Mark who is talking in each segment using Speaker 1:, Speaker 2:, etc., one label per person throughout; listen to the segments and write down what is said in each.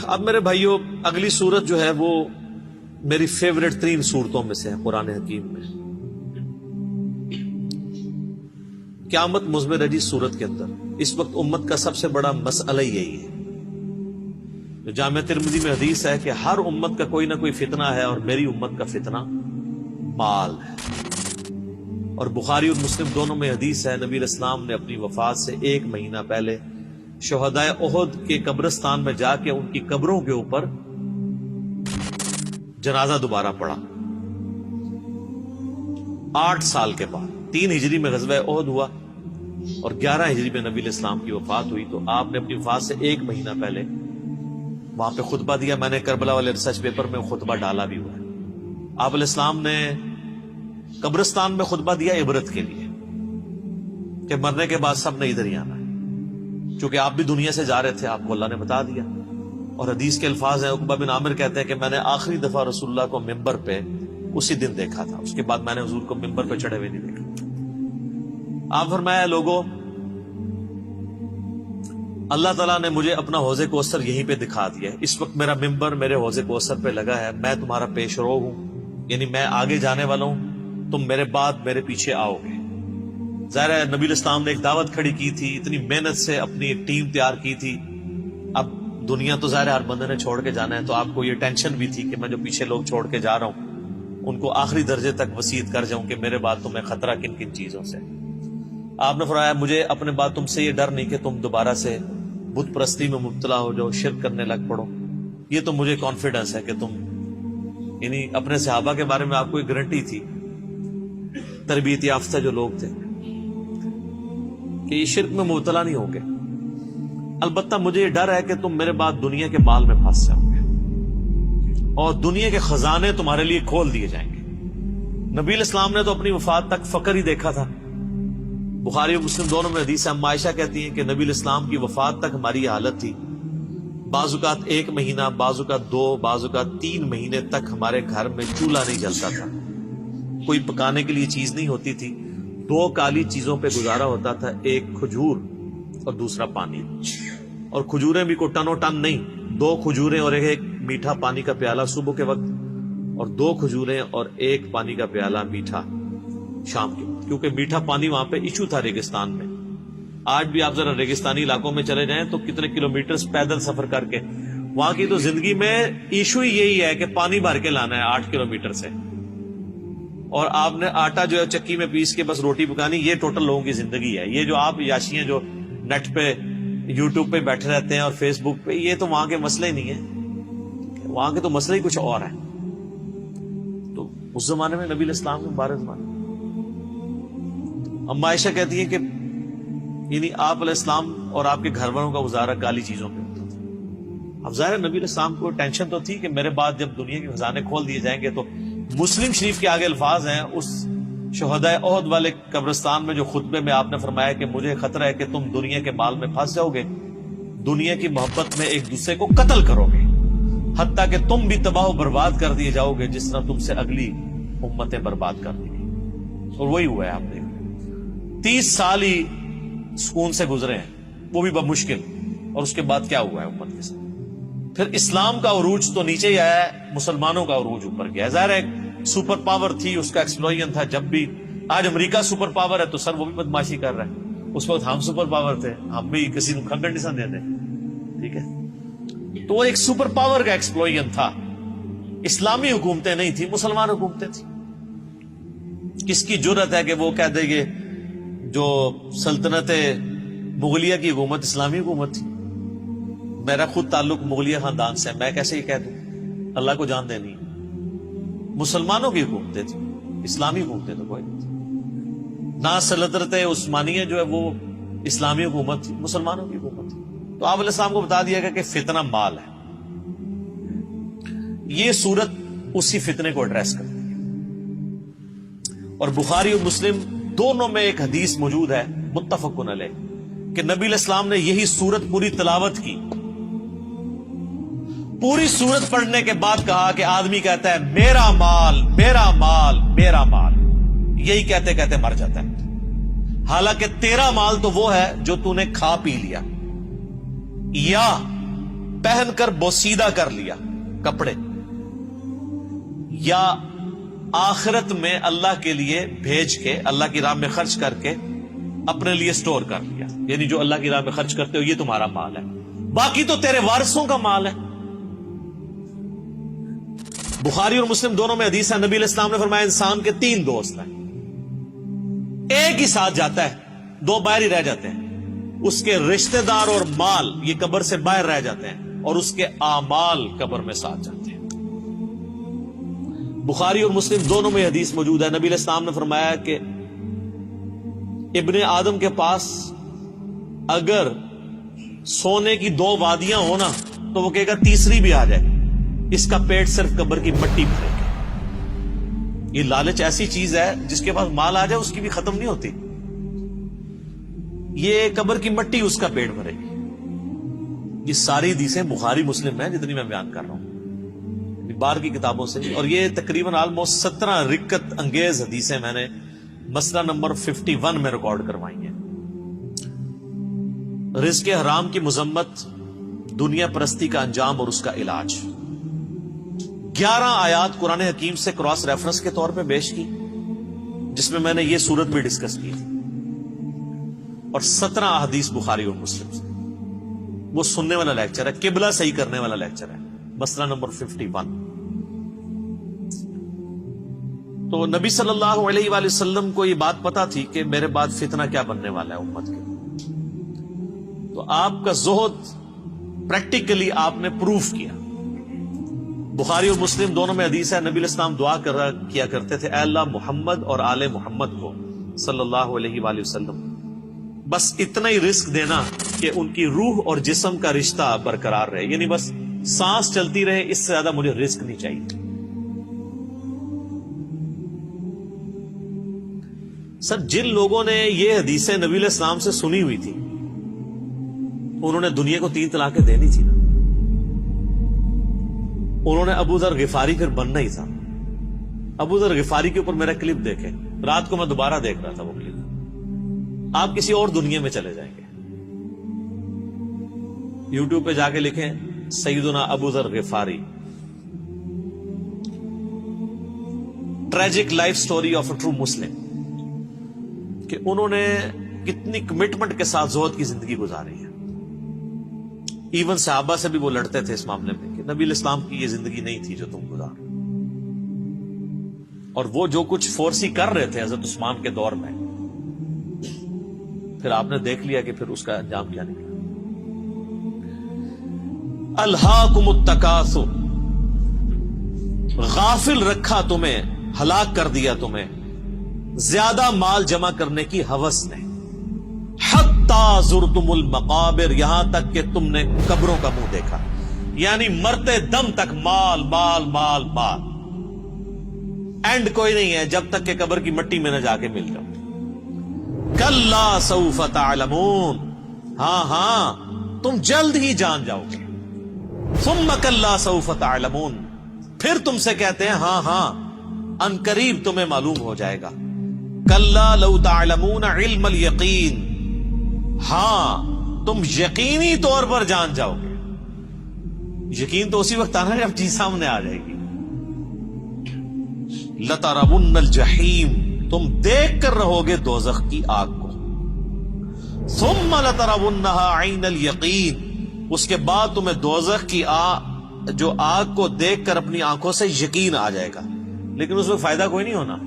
Speaker 1: اب میرے بھائیوں، اگلی سورت جو ہے وہ میری فیوریٹ ترین سورتوں میں سے ہے قرآن حکیم میں. قیامت مضمر ہے جی سورت کے اندر. اس وقت امت کا سب سے بڑا مسئلہ یہی ہے. جو جامع ترمذی میں حدیث ہے کہ ہر امت کا کوئی نہ کوئی فتنہ ہے، اور میری امت کا فتنہ مال ہے. اور بخاری اور مسلم دونوں میں حدیث ہے، نبی علیہ السلام نے اپنی وفات سے 1 مہینہ پہلے شہدائے احد کے قبرستان میں جا کے ان کی قبروں کے اوپر جنازہ دوبارہ پڑھا. 8 سال کے بعد 3 ہجری میں غزوہ احد ہوا اور 11 ہجری میں نبی علیہ السلام کی وفات ہوئی. تو آپ نے اپنی وفات سے 1 مہینہ پہلے وہاں پہ خطبہ دیا. میں نے کربلا والے ریسرچ پیپر میں خطبہ ڈالا بھی ہوا ہے. آپ علیہ السلام نے قبرستان میں خطبہ دیا عبرت کے لیے کہ مرنے کے بعد سب نے ادھر ہی آنا ہے. چونکہ آپ بھی دنیا سے جا رہے تھے، آپ کو اللہ نے بتا دیا. اور حدیث کے الفاظ ہیں، عقبہ بن عامر کہتے ہیں کہ میں نے آخری دفعہ رسول اللہ کو ممبر پہ اسی دن دیکھا تھا. اس کے بعد میں نے حضور کو ممبر پہ چڑھے ہوئے نہیں دیکھا. آپ فرمایا لوگوں، اللہ تعالیٰ نے مجھے اپنا حوض کوثر یہیں پہ دکھا دیا ہے. اس وقت میرا ممبر میرے حوض کوثر پہ لگا ہے. میں تمہارا پیش رو ہوں، یعنی میں آگے جانے والا ہوں، تم میرے بعد میرے پیچھے آؤ گے. ظاہر ہے نبی علیہ السلام نے ایک دعوت کھڑی کی تھی، اتنی محنت سے اپنی ایک ٹیم تیار کی تھی. اب دنیا تو ظاہر ہر بندے نے چھوڑ کے جانا ہے، تو آپ کو یہ ٹینشن بھی تھی کہ میں جو پیچھے لوگ چھوڑ کے جا رہا ہوں ان کو آخری درجے تک وصیت کر جاؤں کہ میرے بعد تمہیں خطرہ کن کن چیزوں سے. آپ نے فرمایا مجھے اپنے بعد تم سے یہ ڈر نہیں کہ تم دوبارہ سے بت پرستی میں مبتلا ہو جاؤ، شرک کرنے لگ پڑو. یہ تو مجھے کانفیڈنس ہے کہ تم، یعنی اپنے صحابہ کے بارے میں آپ کو ایک گارنٹی تھی، تربیت یافتہ جو لوگ تھے، کہ یہ شرک میں مبتلا نہیں ہوں گے. البتہ مجھے یہ ڈر ہے کہ تم میرے بعد دنیا کے مال میں پھنس جاؤ گے اور دنیا کے خزانے تمہارے لیے کھول دیے جائیں گے. نبی علیہ السلام نے تو اپنی وفات تک فقر ہی دیکھا تھا. بخاری اور مسلم دونوں میں حدیث ہے، اما عائشہ کہتی ہیں کہ نبی علیہ السلام کی وفات تک ہماری حالت تھی، بعض اوقات 1 مہینہ، بعض اوقات 2، بعض اوقات 3 مہینے تک ہمارے گھر میں چولہا نہیں جلتا تھا، کوئی پکانے کے لیے چیز نہیں ہوتی تھی. 2 کالی چیزوں پہ گزارا ہوتا تھا، ایک کھجور اور دوسرا پانی. اور کھجوریں بھی کو ٹنو ٹن نہیں، 2 کھجوریں اور ایک میٹھا پانی کا پیالہ صبح کے وقت، اور 2 کھجوریں اور 1 پانی کا پیالہ میٹھا شام کے وقت. کیونکہ میٹھا پانی وہاں پہ ایشو تھا ریگستان میں. آج بھی آپ ذرا ریگستانی علاقوں میں چلے جائیں تو کتنے کلومیٹرز پیدل سفر کر کے، وہاں کی تو زندگی میں ایشو ہی یہی ہے کہ پانی بھر کے لانا ہے 8 کلومیٹر سے، اور آپ نے آٹا جو ہے چکی میں پیس کے بس روٹی پکانی. یہ ٹوٹل لوگوں کی زندگی ہے. یہ جو آپ یاشی ہیں جو نیٹ پہ یوٹیوب پہ بیٹھے رہتے ہیں اور فیس بک پہ، یہ تو وہاں کے مسئلے ہی نہیں ہیں، وہاں کے تو مسئلے ہی کچھ اور ہیں. تو اس زمانے میں نبی علیہ السلام کے مبارک زمانے، اما عائشہ کہتی ہے کہ یعنی آپ علیہ السلام اور آپ کے گھر والوں کا گزارا کالی چیزوں پہ ہوتا تھا. اب ظاہر نبی علیہ السلام کو ٹینشن تو تھی کہ میرے بعد جب دنیا کے خزانے کھول دیے جائیں گے. تو مسلم شریف کے آگے الفاظ ہیں اس شہدائے احد والے قبرستان میں جو خطبے میں آپ نے فرمایا کہ مجھے خطرہ ہے کہ تم دنیا کے مال میں پھنس جاؤ گے، دنیا کی محبت میں ایک دوسرے کو قتل کرو گے، حتیٰ کہ تم بھی تباہ و برباد کر دیے جاؤ گے جس طرح تم سے اگلی امتیں برباد کر دی گئی. اور وہی ہوا ہے. آپ دیکھ 30 سال ہی سکون سے گزرے ہیں، وہ بھی بمشکل. اور اس کے بعد کیا ہوا ہے امت کے ساتھ؟ پھر اسلام کا عروج تو نیچے ہی آیا ہے، مسلمانوں کا عروج اوپر گیا. ظاہر ہے سپر پاور تھی، اس کا ایکسپلوژن تھا. جب بھی آج امریکہ سپر پاور ہے تو سر وہ بھی بدماشی کر رہا ہے. اس وقت ہم سپر پاور تھے، ہم بھی کسی کو کھنگن نہیں دیتے، ٹھیک ہے. تو وہ ایک سپر پاور کا ایکسپلوژن تھا. اسلامی حکومتیں نہیں تھی، مسلمان حکومتیں تھیں. کس کی جرت ہے کہ وہ کہہ دے گے جو سلطنت مغلیہ کی حکومت اسلامی حکومت تھی؟ میرا خود تعلق مغلیہ خاندان سے ہے، میں کیسے یہ کہہ دوں؟ اللہ کو جان دینی. مسلمانوں کی حکومتیں تھیں، اسلامی حکومتیں تو کوئی نہیں تھی. نہ سلطنت عثمانیہ جو ہے وہ اسلامی حکومت تھی، مسلمانوں کی حکومت تھی. تو آپ علیہ السلام کو بتا دیا گیا کہ فتنہ مال ہے. یہ سورت اسی فتنے کو ایڈریس کرتی ہے. اور بخاری اور مسلم دونوں میں ایک حدیث موجود ہے متفقن علیہ کہ نبی علیہ السلام نے یہی سورت پوری تلاوت کی. پوری سورت پڑھنے کے بعد کہا کہ آدمی کہتا ہے میرا مال میرا مال میرا مال، یہی کہتے کہتے مر جاتا ہے. حالانکہ تیرا مال تو وہ ہے جو تو نے کھا پی لیا، یا پہن کر بوسیدہ کر لیا کپڑے، یا آخرت میں اللہ کے لیے بھیج کے اللہ کی راہ میں خرچ کر کے اپنے لیے سٹور کر لیا، یعنی جو اللہ کی راہ میں خرچ کرتے ہو یہ تمہارا مال ہے، باقی تو تیرے وارثوں کا مال ہے۔ بخاری اور مسلم دونوں میں حدیث ہے، نبی علیہ السلام نے فرمایا انسان کے 3 دوست ہیں، ایک ہی ساتھ جاتا ہے، 2 باہر ہی رہ جاتے ہیں، اس کے رشتہ دار اور مال یہ قبر سے باہر رہ جاتے ہیں، اور اس کے اعمال قبر میں ساتھ جاتے ہیں۔ بخاری اور مسلم دونوں میں حدیث موجود ہے، نبی علیہ السلام نے فرمایا کہ ابن آدم کے پاس اگر سونے کی 2 وادیاں ہو نا تو وہ کہے گا تیسری بھی آ جائے، اس کا پیٹ صرف قبر کی مٹی بھرے گا۔ یہ لالچ ایسی چیز ہے جس کے پاس مال آ جائے اس کی بھی ختم نہیں ہوتی، یہ قبر کی مٹی اس کا پیٹ بھرے گی۔ یہ ساری حدیثیں بخاری مسلم ہیں جتنی میں بیان کر رہا ہوں باہر کی کتابوں سے، اور یہ تقریباً آلموسٹ 17 رکت انگیز حدیثیں میں نے مسئلہ نمبر 51 میں ریکارڈ کروائی ہیں۔ رزق حرام کی مذمت، دنیا پرستی کا انجام اور اس کا علاج۔ 11 آیات قرآن حکیم سے کراس ریفرنس کے طور پہ پیش کی، جس میں میں نے یہ صورت بھی ڈسکس کی تھی، اور 17 احادیث بخاری اور مسلم سے۔ وہ سننے والا لیکچر ہے، قبلہ صحیح کرنے والا لیکچر ہے، مسئلہ نمبر 51۔ تو نبی صلی اللہ علیہ وآلہ وسلم کو یہ بات پتا تھی کہ میرے بعد فتنہ کیا بننے والا ہے امت کے، تو آپ کا زہد پریکٹیکلی آپ نے پروف کیا۔ بخاری اور مسلم دونوں میں حدیث ہے، نبی علیہ السلام دعا کیا کرتے تھے، اے اللہ محمد اور آل محمد کو صلی اللہ علیہ وآلہ وسلم بس اتنا ہی رزق دینا کہ ان کی روح اور جسم کا رشتہ برقرار رہے، یعنی بس سانس چلتی رہے، اس سے زیادہ مجھے رزق نہیں چاہیے۔ سر جن لوگوں نے یہ حدیثیں نبی علیہ السلام سے سنی ہوئی تھی انہوں نے دنیا کو 3 طلاقیں دینی تھی نا، انہوں نے ابو ذر غفاری پھر بننا ہی تھا۔ ابو ذر غفاری کے اوپر میرا کلپ دیکھیں، رات کو میں دوبارہ دیکھ رہا تھا وہ کلپ، آپ کسی اور دنیا میں چلے جائیں گے۔ یوٹیوب پہ جا کے لکھیں سیدنا ابو ذر غفاری، tragic life story of a true Muslim, کہ انہوں نے کتنی کمٹمنٹ کے ساتھ زہد کی زندگی گزاری ہے۔ ایون صحابہ سے بھی وہ لڑتے تھے اس معاملے میں کہ نبی علیہ السلام کی یہ زندگی نہیں تھی جو تم گزار، اور وہ جو کچھ فورسی کر رہے تھے حضرت عثمان کے دور میں، پھر آپ نے دیکھ لیا کہ پھر اس کا انجام کیا نکلا۔ الہاکم التکاثر، غافل رکھا تمہیں، ہلاک کر دیا تمہیں زیادہ مال جمع کرنے کی ہوس نے، حتی زرتم المقابر، یہاں تک کہ تم نے قبروں کا منہ دیکھا، یعنی مرتے دم تک مال مال مال مال، اینڈ کوئی نہیں ہے جب تک کہ قبر کی مٹی میں نہ جا کے مل جاؤ۔ کلا سوف تعلمون، ہاں ہاں تم جلد ہی جان جاؤ گے۔ ثم کلا سوف تعلمون، پھر تم سے کہتے ہیں ہاں ہاں ان قریب تمہیں معلوم ہو جائے گا۔ کلا لو تعلمون علم الیقین، ہاں تم یقینی طور پر جان جاؤ گے۔ یقین تو اسی وقت آنا جب چیز سامنے آ جائے گی۔ لترون الجحیم، تم دیکھ کر رہو گے دوزخ کی آگ کو۔ ثم لترونها عین الیقین، اس کے بعد تمہیں دوزخ کی جو آگ کو دیکھ کر اپنی آنکھوں سے یقین آ جائے گا، لیکن اس میں فائدہ کوئی نہیں ہونا۔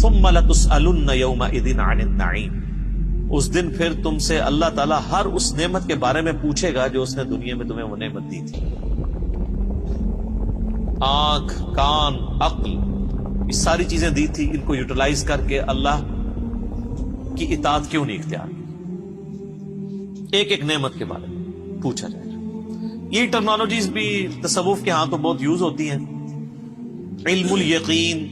Speaker 1: ثم لتسألن یومئذ عن النعیم، اس دن پھر تم سے اللہ تعالیٰ ہر اس نعمت کے بارے میں پوچھے گا جو اس نے دنیا میں تمہیں وہ نعمت دی تھی۔ آنکھ، کان، عقل، یہ ساری چیزیں دی تھی، ان کو یوٹیلائز کر کے اللہ کی اطاعت کیوں نہیں اختیار کی؟ ایک ایک نعمت کے بارے میں پوچھا جائے گا۔ یہ ٹرمنالوجیز بھی تصوف کے ہاں تو بہت یوز ہوتی ہیں، علم الیقین،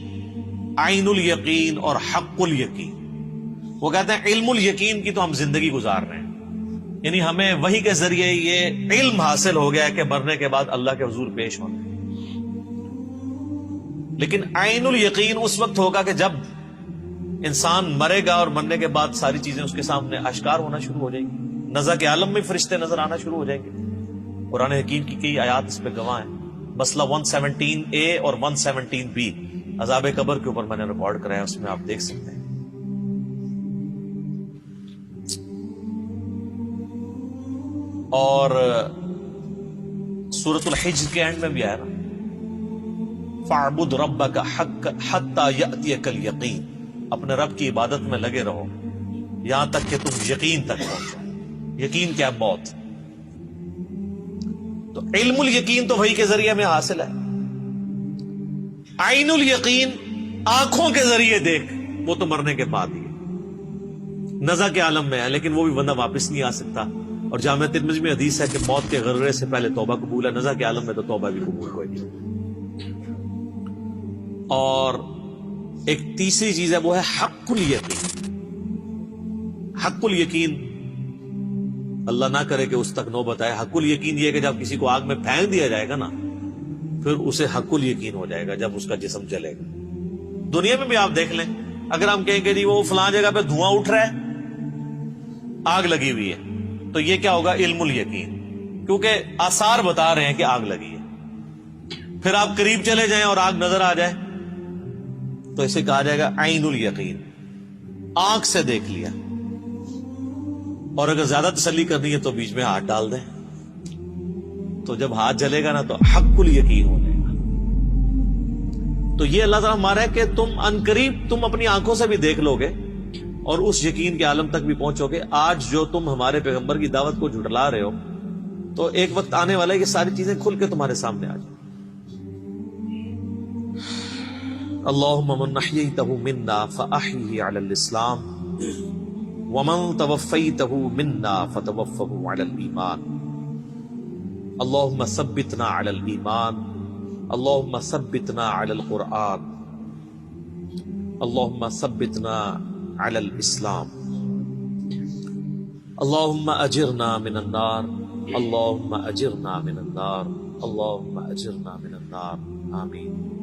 Speaker 1: عین الیقین اور حق الیقین۔ وہ کہتے ہیں علم الیقین کی تو ہم زندگی گزار رہے ہیں، یعنی ہمیں وحی کے ذریعے یہ علم حاصل ہو گیا ہے کہ مرنے کے بعد اللہ کے حضور پیش ہونا ہے، لیکن عین الیقین اس وقت ہوگا کہ جب انسان مرے گا اور مرنے کے بعد ساری چیزیں اس کے سامنے اشکار ہونا شروع ہو جائیں گی، نزع کے عالم میں فرشتے نظر آنا شروع ہو جائیں گے، قرآن حکیم کی کئی آیات اس پہ گواہ ہیں. مسئلہ 117A اور 117B عذاب قبر کے اوپر میں نے ریکارڈ کرایا، اس میں آپ دیکھ سکتے ہیں. اور سورۃ الحجر کے اینڈ میں بھی آیا نا، فَاعْبُدْ رَبَّكَ حَتَّى يَأْتِيَكَ الْيَقِينُ، اپنے رب کی عبادت میں لگے رہو یہاں تک کہ تم یقین تک پہنچو. یقین کیا؟ موت. تو علم الیقین تو وحی کے ذریعے میں حاصل ہے. عین الیقین آنکھوں کے ذریعے دیکھ، وہ تو مرنے کے بعد ہی نزع کے عالم میں ہے، لیکن وہ بھی بندہ واپس نہیں آ سکتا. اور جامع ترمذی میں حدیث ہے کہ موت کے غرغرے سے پہلے توبہ قبول ہے، نزع کے عالم میں تو توبہ بھی قبول کوئی نہیں. اور ایک تیسری چیز ہے، وہ ہے حق الیقین. حق الیقین اللہ نہ کرے کہ اس تک نوبت آئے. حق الیقین یہ ہے کہ جب کسی کو آگ میں پھینک دیا جائے گا نا، پھر اسے حق الیقین ہو جائے گا جب اس کا جسم جلے گا. دنیا میں بھی آپ دیکھ لیں، اگر ہم کہیں کہ جی وہ فلاں جگہ پہ دھواں اٹھ رہا ہے، آگ لگی ہوئی ہے، تو یہ کیا ہوگا؟ علم الیقین، کیونکہ آثار بتا رہے ہیں کہ آگ لگی ہے. پھر آپ قریب چلے جائیں اور آگ نظر آ جائے تو اسے کہا جائے گا عین الیقین، آنکھ سے دیکھ لیا. اور اگر زیادہ تسلی کرنی ہے تو بیچ میں ہاتھ ڈال دیں، تو جب ہاتھ جلے گا نا تو حق الیقین ہو جائے گا. تو یہ اللہ تعالیٰ ہمارا ہے کہ تم عنقریب تم اپنی آنکھوں سے بھی دیکھ لو گے اور اس یقین کے عالم تک بھی پہنچو گے. آج جو تم ہمارے پیغمبر کی دعوت کو جھٹلا رہے ہو، تو ایک وقت آنے والا ہے کہ ساری چیزیں کھل کے تمہارے سامنے آ جائیں. اللہم من احییتہ منا فاحیہ علی الاسلام ومن توفیتہ منا فتوفہ علی الایمان. اللہم ثبتنا علی الایمان، اللہم ثبتنا علی القرآن، اللہم ثبتنا علی الاسلام. اللہم اجرنا من النار، اللہم اجرنا من النار، اللہم اجرنا من النار. آمین.